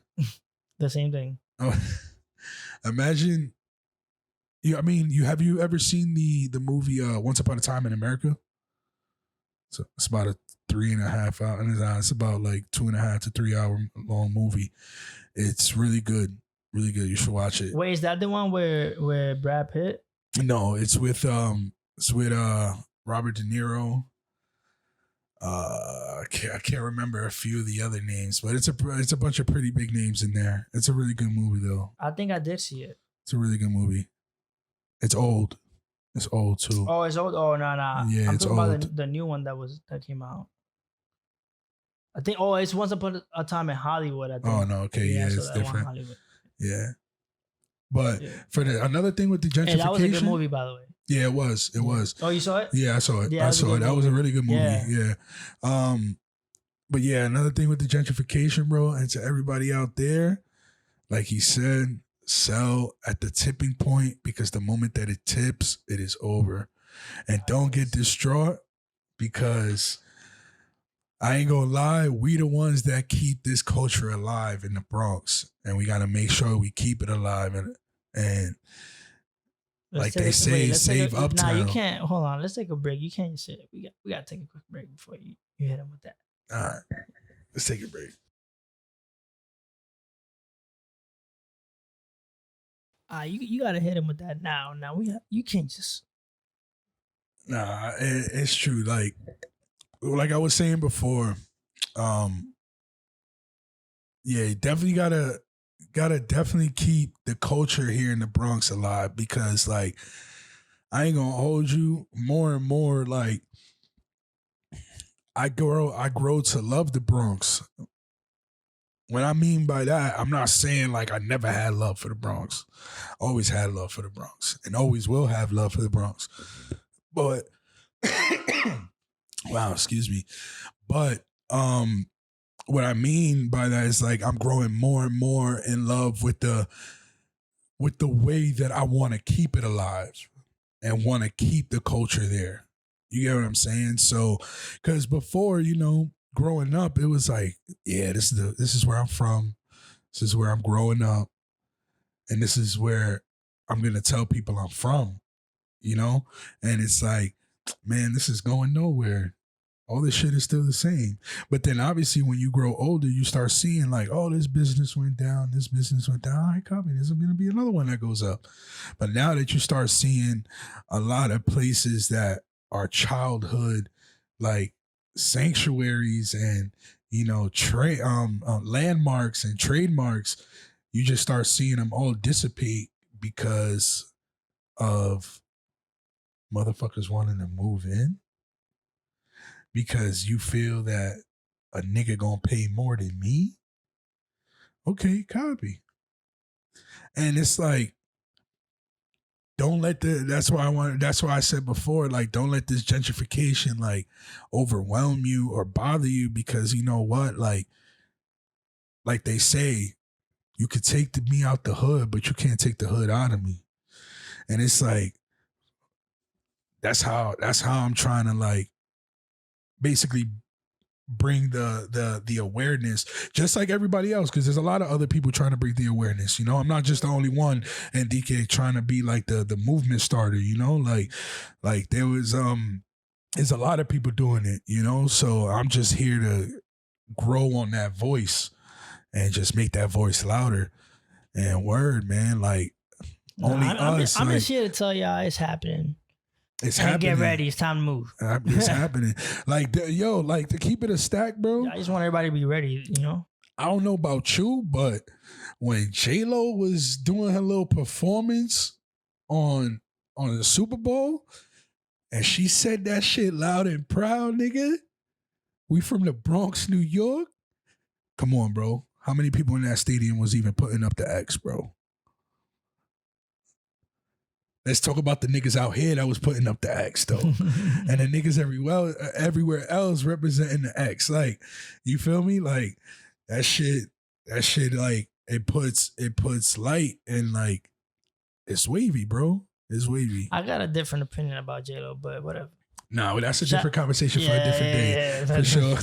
Speaker 1: The same thing.
Speaker 2: Oh, imagine. Have you ever seen the movie Once Upon a Time in America? So it's about a 3.5 hour, and it's about like 2.5 to 3 hour long movie. It's really good, really good. You should watch it.
Speaker 1: Wait, is that the one where Brad Pitt?
Speaker 2: No, it's with Robert De Niro. I can't remember a few of the other names, but it's a bunch of pretty big names in there. It's a really good movie though.
Speaker 1: I think I did see it.
Speaker 2: It's a really good movie. It's old. It's old too.
Speaker 1: Oh, it's old. Oh, no.
Speaker 2: Yeah,
Speaker 1: I'm
Speaker 2: it's
Speaker 1: talking
Speaker 2: old.
Speaker 1: about the new one that came out. I think. Oh, it's Once Upon a Time in Hollywood. I think.
Speaker 2: Oh no, okay, yeah,
Speaker 1: so
Speaker 2: it's
Speaker 1: that one,
Speaker 2: different.
Speaker 1: Hollywood.
Speaker 2: Yeah, but
Speaker 1: Yeah.
Speaker 2: for another thing with the gentrification,
Speaker 1: Hey, that was a good movie, by the way.
Speaker 2: Yeah, it was. It was.
Speaker 1: Oh, you saw it?
Speaker 2: Yeah, I saw it.
Speaker 1: Yeah,
Speaker 2: I saw it. That was a really good movie.
Speaker 1: Yeah.
Speaker 2: Yeah. But yeah, another thing with the gentrification, bro, and to everybody out there, like he said, sell at the tipping point, because the moment that it tips, it is over. And don't get distraught, because I ain't gonna lie, we the ones that keep this culture alive in the Bronx, and we gotta make sure we keep it alive. And like they say, save Uptown.
Speaker 1: Nah, you can't. Hold on, let's take a break. You can't sit. We gotta take a quick break before you hit him with that.
Speaker 2: All right, let's take a break.
Speaker 1: You gotta hit him with that now. Now you can't just.
Speaker 2: Nah, it's true. Like I was saying before, yeah, definitely gotta definitely keep the culture here in the Bronx alive, because like I ain't gonna hold you, more and more like I grow to love the Bronx. What I mean by that, I'm not saying like I never had love for the Bronx. Always had love for the Bronx, and always will have love for the Bronx. But wow, excuse me. But what I mean by that is like I'm growing more and more in love with the way that I want to keep it alive and want to keep the culture there. You get what I'm saying? So, because before, growing up, it was like, yeah, this is where I'm from. This is where I'm growing up, and this is where I'm gonna tell people I'm from. And it's like, man, this is going nowhere. All this shit is still the same. But then obviously when you grow older, you start seeing like, oh, this business went down. This business went down. All right, copy. There's going to be another one that goes up. But now that you start seeing a lot of places that are childhood, like sanctuaries and, landmarks and trademarks, you just start seeing them all dissipate because of motherfuckers wanting to move in. Because you feel that a nigga gonna pay more than me? Okay, copy. And it's like, that's why I said before, like, don't let this gentrification like overwhelm you or bother you, because you know what? Like they say, you could take me out the hood, but you can't take the hood out of me. And it's like, that's how I'm trying to like basically bring the awareness, just like everybody else, because there's a lot of other people trying to bring the awareness. I'm not just the only one, and DK trying to be like the movement starter. Like there was there's a lot of people doing it. So I'm just here to grow on that voice and just make that voice louder. And word, man, like only us.
Speaker 1: I'm just here to tell y'all it's happening.
Speaker 2: It's happening.
Speaker 1: Get ready. It's time to move.
Speaker 2: It's happening. Like, like to keep it a stack, bro.
Speaker 1: I just want everybody to be ready,
Speaker 2: I don't know about you, but when J-Lo was doing her little performance on the Super Bowl, and she said that shit loud and proud, nigga, we from the Bronx, New York. Come on, bro. How many people in that stadium was even putting up the X, bro? Let's talk about the niggas out here that was putting up the X though, and the niggas everywhere else representing the X. Like, you feel me? Like that shit. Like it puts light, and like it's wavy, bro. It's wavy.
Speaker 1: I got a different opinion about J-Lo, but whatever.
Speaker 2: No, that's a different conversation for a different day, for sure.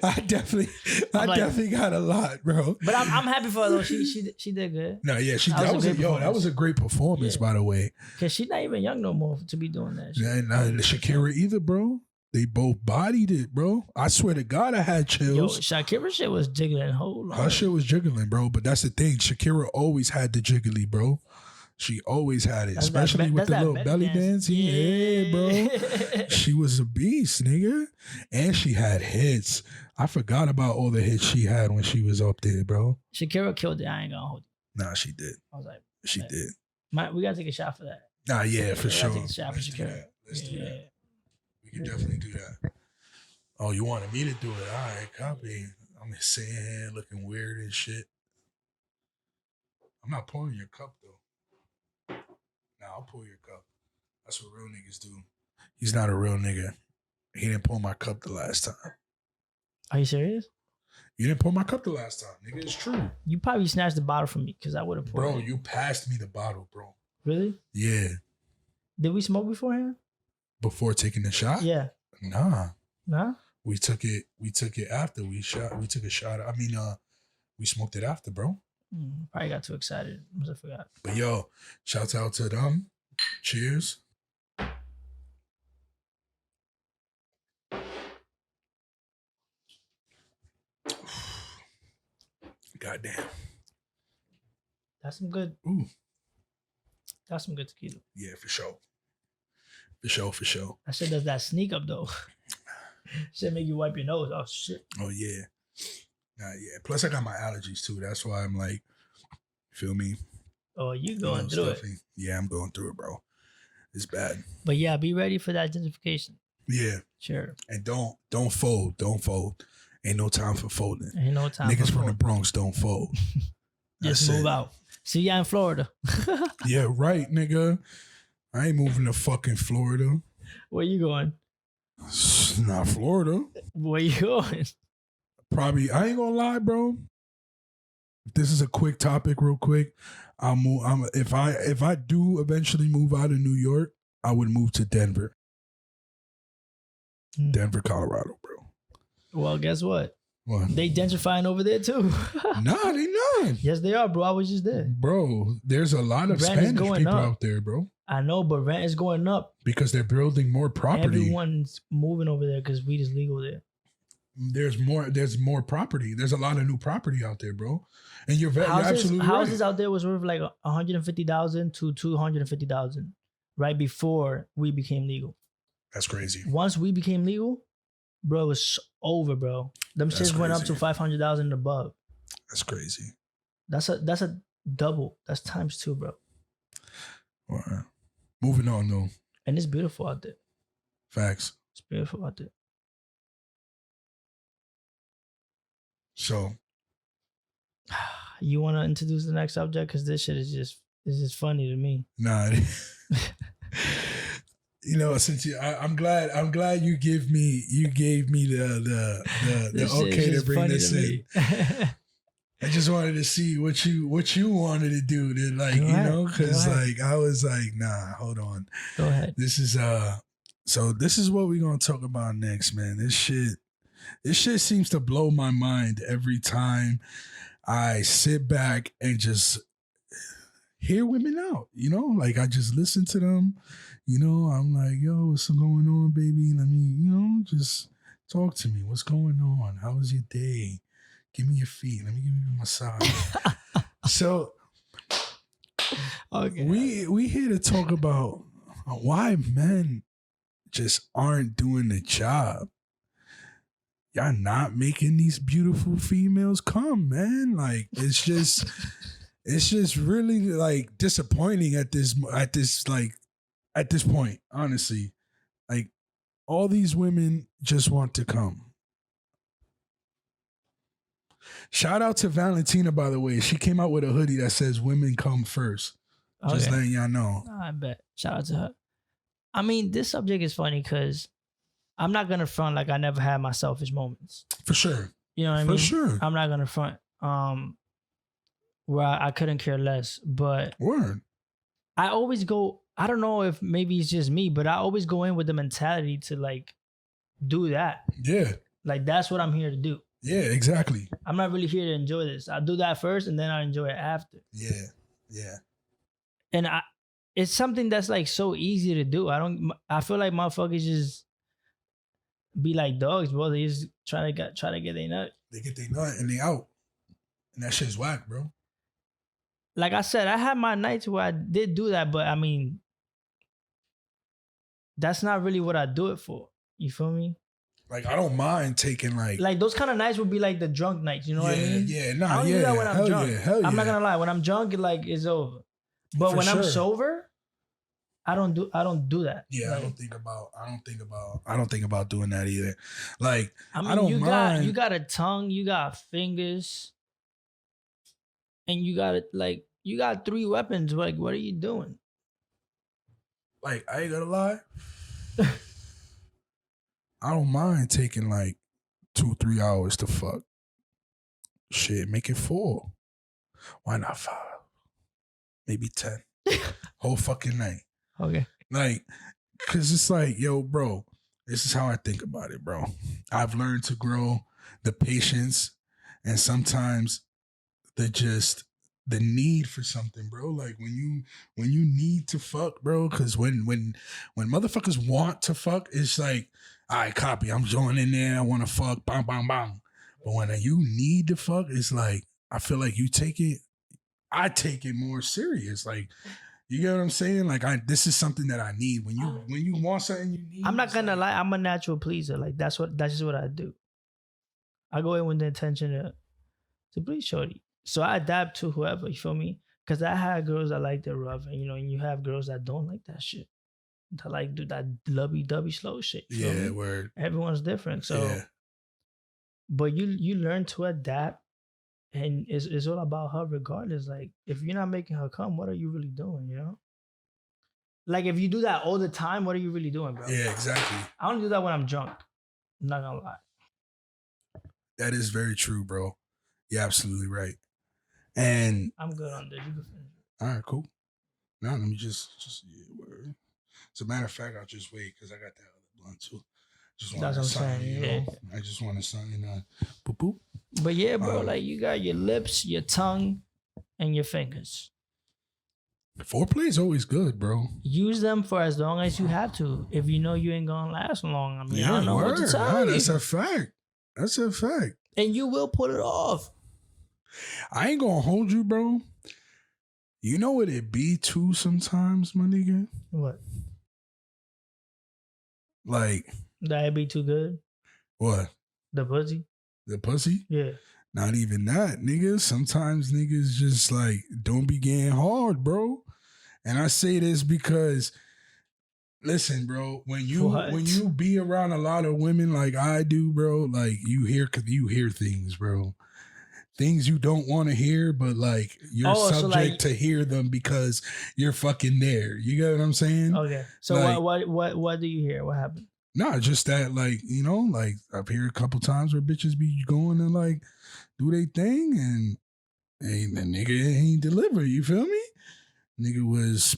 Speaker 2: I definitely got a lot, bro.
Speaker 1: But I'm happy for her though. She did good.
Speaker 2: No, yeah, that was a great performance, by the way.
Speaker 1: Cause she's not even young no more to be doing that shit.
Speaker 2: And Shakira either, bro. They both bodied it, bro. I swear to God, I had
Speaker 1: Yo,
Speaker 2: chills.
Speaker 1: Shakira shit was jiggling. Hold on.
Speaker 2: Her shit was jiggling, bro. But that's the thing. Shakira always had the jiggly, bro. She always had it,
Speaker 1: That's
Speaker 2: especially with the
Speaker 1: that
Speaker 2: little belly dance. Yeah, bro. She was a beast, nigga. And she had hits. I forgot about all the hits she had when she was up there, bro.
Speaker 1: Shakira killed it. I ain't gonna hold you.
Speaker 2: Nah, she did.
Speaker 1: I was like,
Speaker 2: She did.
Speaker 1: we gotta take a shot for that.
Speaker 2: Nah, yeah, for
Speaker 1: We
Speaker 2: sure.
Speaker 1: gotta take a shot for Shakira.
Speaker 2: Let's do that. We can definitely do that. Oh, you wanted me to do it? All right, copy. I'm sitting here looking weird and shit. I'm not pouring your cup though. Nah, I'll pour your cup. That's what real niggas do. He's not a real nigga. He didn't pour my cup the last time.
Speaker 1: Are you serious?
Speaker 2: You didn't pour my cup the last time, nigga. It's true.
Speaker 1: You probably snatched the bottle from me because I would have poured.
Speaker 2: Bro,
Speaker 1: it.
Speaker 2: you passed me the bottle, bro.
Speaker 1: Really?
Speaker 2: Yeah.
Speaker 1: Did we smoke beforehand?
Speaker 2: Before taking the shot?
Speaker 1: Yeah.
Speaker 2: Nah.
Speaker 1: Nah?
Speaker 2: We took it after we took a shot. I mean, we smoked it after, bro.
Speaker 1: Probably got too excited. I forgot.
Speaker 2: But yo, shouts out to them. Cheers. Goddamn.
Speaker 1: That's some good.
Speaker 2: Ooh.
Speaker 1: That's some good tequila.
Speaker 2: Yeah, for sure. For sure.
Speaker 1: That shit does that sneak up though. Shit make you wipe your nose. Oh shit.
Speaker 2: Oh yeah. Nah, yeah. Plus I got my allergies too. That's why I'm like, feel me?
Speaker 1: Oh, you going through it.
Speaker 2: Yeah, I'm going through it, bro. It's bad.
Speaker 1: But yeah, be ready for that gentrification.
Speaker 2: Yeah.
Speaker 1: Sure.
Speaker 2: And don't fold. Don't fold. Ain't no time for folding.
Speaker 1: Ain't no time.
Speaker 2: Niggas from the Bronx don't fold.
Speaker 1: Just move out. See ya in Florida.
Speaker 2: Yeah, right, nigga. I ain't moving to fucking Florida.
Speaker 1: Where you going?
Speaker 2: Not Florida.
Speaker 1: Where you going?
Speaker 2: Probably. I ain't gonna lie, bro. This is a quick topic, real quick. I'll move. If I do eventually move out of New York, I would move to Denver. Denver, Colorado, bro.
Speaker 1: Well, guess what?
Speaker 2: What?
Speaker 1: They gentrifying over there too.
Speaker 2: Nah, they not.
Speaker 1: Yes, they are, bro. I was just there.
Speaker 2: Bro, there's a lot of
Speaker 1: Rent is
Speaker 2: Spanish
Speaker 1: going
Speaker 2: people
Speaker 1: up.
Speaker 2: out there, bro.
Speaker 1: I know, but rent is going up.
Speaker 2: Because they're building more property.
Speaker 1: Everyone's moving over there because weed is legal there.
Speaker 2: There's more property. There's a lot of new property out there, bro. And you're absolutely right.
Speaker 1: Houses out there was worth like 150,000 to 250,000 right before we became legal.
Speaker 2: That's crazy.
Speaker 1: Once we became legal, bro, it was over, bro. Them shits went up to 500,000 and above.
Speaker 2: That's crazy.
Speaker 1: That's a double. That's times 2, bro.
Speaker 2: All right. Moving on, though.
Speaker 1: And it's beautiful out there.
Speaker 2: Facts.
Speaker 1: It's beautiful out there.
Speaker 2: So,
Speaker 1: you want to introduce the next subject? Because this shit is just funny to me.
Speaker 2: Nah. You know, since I'm glad you gave me the okay to bring this in. I just wanted to see what you wanted to do to because I was like, nah, hold on.
Speaker 1: Go ahead.
Speaker 2: This is so this is what we're gonna talk about next, man. This shit seems to blow my mind every time I sit back and just hear women out, like I just listen to them, I'm like, yo, what's going on, baby? Let me, just talk to me. What's going on? How was your day? Give me your feet. Let me give you a massage. So
Speaker 1: okay.
Speaker 2: we here to talk about why men just aren't doing the job. Y'all not making these beautiful females come, man. Like it's just really like disappointing at this point, honestly. Like all these women just want to come. Shout out to Valentina, by the way. She came out with a hoodie that says "Women come first." Okay. Just letting y'all know.
Speaker 1: I bet. Shout out to her. I mean, this subject is funny because I'm not gonna front like I never had my selfish moments.
Speaker 2: For sure.
Speaker 1: You know what I mean?
Speaker 2: For sure.
Speaker 1: I'm not gonna front where I couldn't care less. But
Speaker 2: word.
Speaker 1: I always go, I don't know if maybe it's just me, but I always go in with the mentality to like do that.
Speaker 2: Yeah.
Speaker 1: Like that's what I'm here to do.
Speaker 2: Yeah, exactly.
Speaker 1: I'm not really here to enjoy this. I'll do that first and then I'll enjoy it after.
Speaker 2: Yeah. Yeah.
Speaker 1: And it's something that's like so easy to do. I feel like motherfuckers just be like dogs, bro. They just try to get their nut.
Speaker 2: They get their nut and they out. And that shit's whack, bro.
Speaker 1: Like I said, I had my nights where I did do that, but I mean, that's not really what I do it for. You feel me?
Speaker 2: Like, I don't mind taking
Speaker 1: like those kind of nights would be like the drunk nights. You know what I mean?
Speaker 2: Yeah, nah,
Speaker 1: I don't do that when I'm drunk.
Speaker 2: Hell yeah.
Speaker 1: I'm not gonna lie. When I'm drunk, it's over. But when I'm sober, I don't do that.
Speaker 2: Yeah, like, I don't think about doing that either. Like, I mean, I don't
Speaker 1: mind. You got a tongue, you got fingers, and you got 3 weapons. Like, what are you doing?
Speaker 2: Like, I ain't gonna lie. I don't mind taking like 2-3 hours to fuck. Shit, make it 4. Why not 5? Maybe 10. Whole fucking night.
Speaker 1: Okay.
Speaker 2: Like, cause it's like, yo, bro, this is how I think about it, bro. I've learned to grow the patience and sometimes the need for something, bro. Like when you need to fuck, bro, cause when motherfuckers want to fuck, it's like, all right, copy, I'm joining in there, I wanna fuck, bang, bang, bang. But when you need to fuck, it's like, I feel like I take it more serious. Like, you get what I'm saying? Like, this is something that I need. When you want something you need.
Speaker 1: I'm not gonna lie, I'm a natural pleaser. Like that's just what I do. I go in with the intention to please shorty. So I adapt to whoever, you feel me? Because I had girls that like the rough, and and you have girls that don't like that shit. That like do that lovey-dovey slow shit.
Speaker 2: Yeah, word.
Speaker 1: Everyone's different. So, yeah. But you learn to adapt, and it's all about her regardless. Like, if you're not making her come, what are you really doing, you know? Like, if you do that all the time, what are you really doing, bro?
Speaker 2: Yeah, exactly.
Speaker 1: I don't do that when I'm drunk. I'm not gonna lie.
Speaker 2: That is very true, bro. You're absolutely right. And
Speaker 1: I'm good on this. You can finish.
Speaker 2: All right, cool. Now let me just word. As a matter of fact, I'll just wait because I got that other blunt too.
Speaker 1: That's what I'm saying. Yeah.
Speaker 2: I just want to sign boop boop.
Speaker 1: But yeah, bro, like you got your lips, your tongue, and your fingers.
Speaker 2: Foreplay is always good, bro.
Speaker 1: Use them for as long as you have to. If you know you ain't gonna last long, I mean, I don't know what to tell you.
Speaker 2: That's a fact. That's a fact.
Speaker 1: And you will pull it off.
Speaker 2: I ain't gonna hold you, bro. You know what it be too sometimes, my nigga?
Speaker 1: What?
Speaker 2: Like
Speaker 1: that it be too good?
Speaker 2: What?
Speaker 1: The pussy?
Speaker 2: The pussy?
Speaker 1: Yeah.
Speaker 2: Not even that, nigga. Sometimes niggas just like don't be getting hard, bro. And I say this because listen, bro, when you be around a lot of women like I do, bro, like you hear things, bro. Things you don't want to hear, but like you're subject to hear them because you're fucking there. You get what I'm saying?
Speaker 1: Okay. So like, what do you hear? What happened?
Speaker 2: Nah, just that, like, you know, like I've heard a couple times where bitches be going and like do they thing and the nigga ain't deliver. You feel me? Nigga was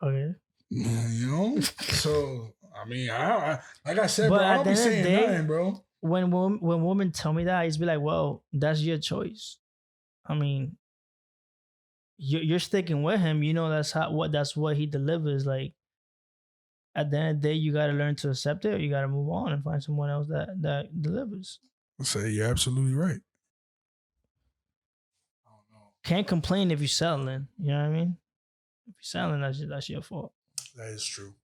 Speaker 1: okay.
Speaker 2: You know? So I mean, I like I said, bro, I don't be saying nothing, bro.
Speaker 1: When women tell me that, I just be like, well, that's your choice. I mean, you're sticking with him. You know that's what he delivers. Like, at the end of the day, you got to learn to accept it, or you got to move on and find someone else that delivers.
Speaker 2: I say you're absolutely right.
Speaker 1: I don't know. Can't complain if you're settling. You know what I mean? If you're settling, that's your fault.
Speaker 2: That is true.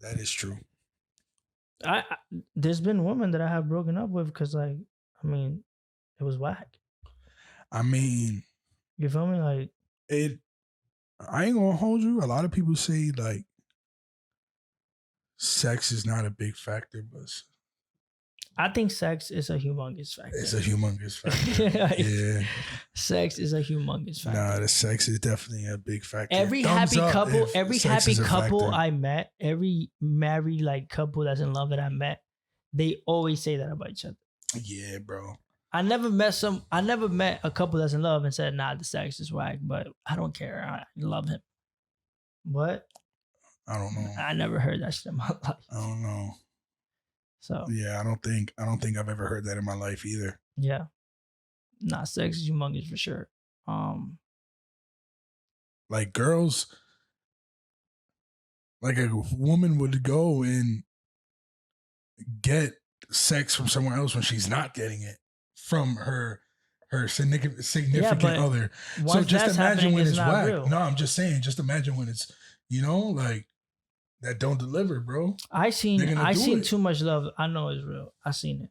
Speaker 2: That is true.
Speaker 1: There's been women that I have broken up with because, like, I mean, it was whack.
Speaker 2: I mean,
Speaker 1: you feel me? Like,
Speaker 2: I ain't gonna hold you. A lot of people say like sex is not a big factor, but
Speaker 1: I think sex is a humongous factor.
Speaker 2: It's a humongous factor. Yeah.
Speaker 1: Sex is a humongous factor.
Speaker 2: Nah, the sex is definitely a big factor.
Speaker 1: Every happy couple I met, every married like couple that's in love that I met, they always say that about each other.
Speaker 2: Yeah, bro.
Speaker 1: I never met a couple that's in love and said, nah, the sex is whack, but I don't care. I love him. What?
Speaker 2: I don't know.
Speaker 1: I never heard that shit in my life.
Speaker 2: I don't know.
Speaker 1: So
Speaker 2: yeah, I don't think I've ever heard that in my life either.
Speaker 1: Yeah. Nah, sex is humongous for sure.
Speaker 2: Like girls, Like a woman would go and get sex from somewhere else when she's not getting it from her significant other. So
Speaker 1: once
Speaker 2: just
Speaker 1: that's
Speaker 2: imagine
Speaker 1: happening,
Speaker 2: when
Speaker 1: it's
Speaker 2: it's
Speaker 1: not
Speaker 2: whack.
Speaker 1: real.
Speaker 2: No, I'm just saying, just imagine when it's, like that don't deliver, bro.
Speaker 1: I seen
Speaker 2: it.
Speaker 1: too much love. I know it's real. I seen it.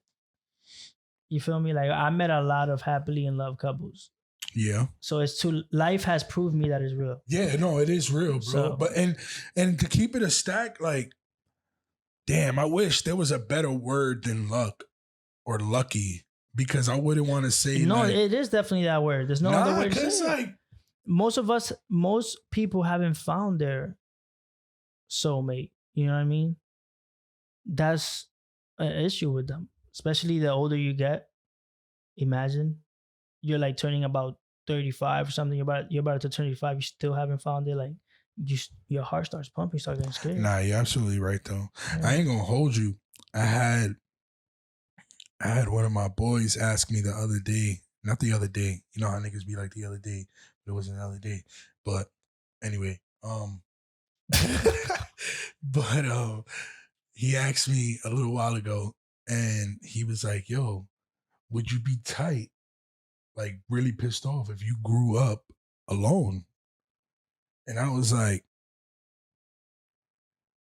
Speaker 1: You feel me? Like I met a lot of happily in love couples.
Speaker 2: Yeah.
Speaker 1: So life has proved me that it's real.
Speaker 2: Yeah, no, it is real, bro.
Speaker 1: So-
Speaker 2: But and to keep it a stack, like, damn, I wish there was a better word than luck or lucky, because I wouldn't want to say
Speaker 1: No,
Speaker 2: like,
Speaker 1: it is definitely that word. There's no other way to say it.
Speaker 2: like,
Speaker 1: Most people haven't found their soulmate. You know what I mean? That's an issue with them, especially the older you get. Imagine you're like turning about 35 or something. You're about to turn 35. You still haven't found it. Like your heart starts pumping. You start getting scared.
Speaker 2: Nah, you're absolutely right though.
Speaker 1: Yeah.
Speaker 2: I ain't gonna hold you. I had one of my boys ask me the other day, not the other day. You know how niggas be like the other day, but it wasn't the other day. But anyway, but he asked me a little while ago, and he was like, "Yo, would you be tight, like really pissed off, if you grew up alone?" And I was like,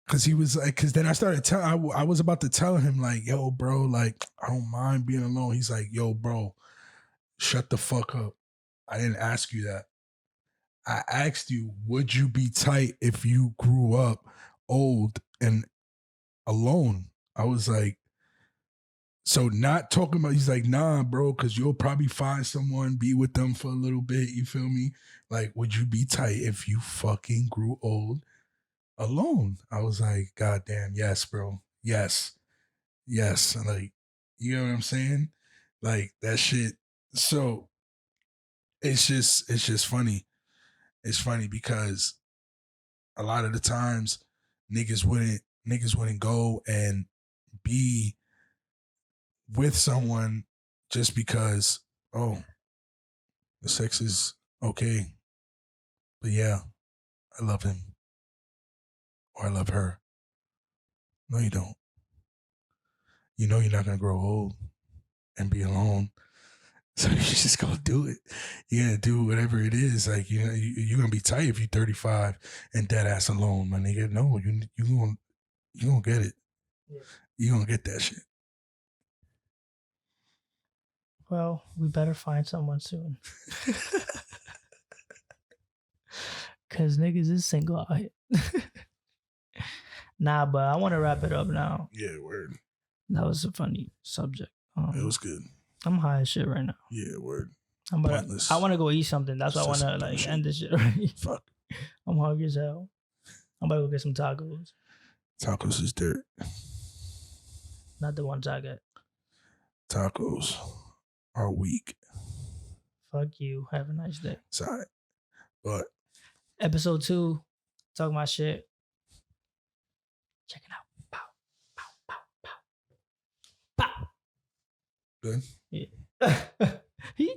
Speaker 2: because he was like, because then I started telling, I was about to tell him like, "Yo, bro, like I don't mind being alone." He's like, "Yo, bro, shut the fuck up. I didn't ask you that. I asked you, would you be tight if you grew up old and alone?" I was like, so not talking about, he's like, "Nah, bro, because you'll probably find someone, be with them for a little bit. You feel me? Like, would you be tight if you fucking grew old alone?" I was like, "God damn, yes, bro. Yes. Yes." Like, you know what I'm saying? Like that shit. So it's just funny. It's funny because a lot of the times niggas wouldn't go and be with someone just because, oh, the sex is okay. But yeah, I love him or I love her. No, you don't. You know you're not gonna grow old and be alone. So you just go do it. You gotta do whatever it is. Like, you're gonna be tight if you're 35 and dead ass alone, my nigga. No, you gonna get it.
Speaker 1: Yeah.
Speaker 2: You gonna get that shit.
Speaker 1: Well, we better find someone soon. Cause niggas is single out here. Nah, but I want to wrap it up now.
Speaker 2: Yeah, word.
Speaker 1: That was a funny subject.
Speaker 2: It was good.
Speaker 1: I'm high as shit right now.
Speaker 2: Yeah, word.
Speaker 1: I want to go eat something. That's why I want to like end this shit right.
Speaker 2: Fuck.
Speaker 1: I'm hungry as hell. I'm about to go get some tacos.
Speaker 2: Tacos is dirt.
Speaker 1: Not the ones I get.
Speaker 2: Tacos are weak.
Speaker 1: Fuck you. Have a nice day.
Speaker 2: Sorry. But
Speaker 1: episode 2, talk my shit. Check it out. Pow, pow, pow, pow. Pow.
Speaker 2: good.
Speaker 1: Yeah.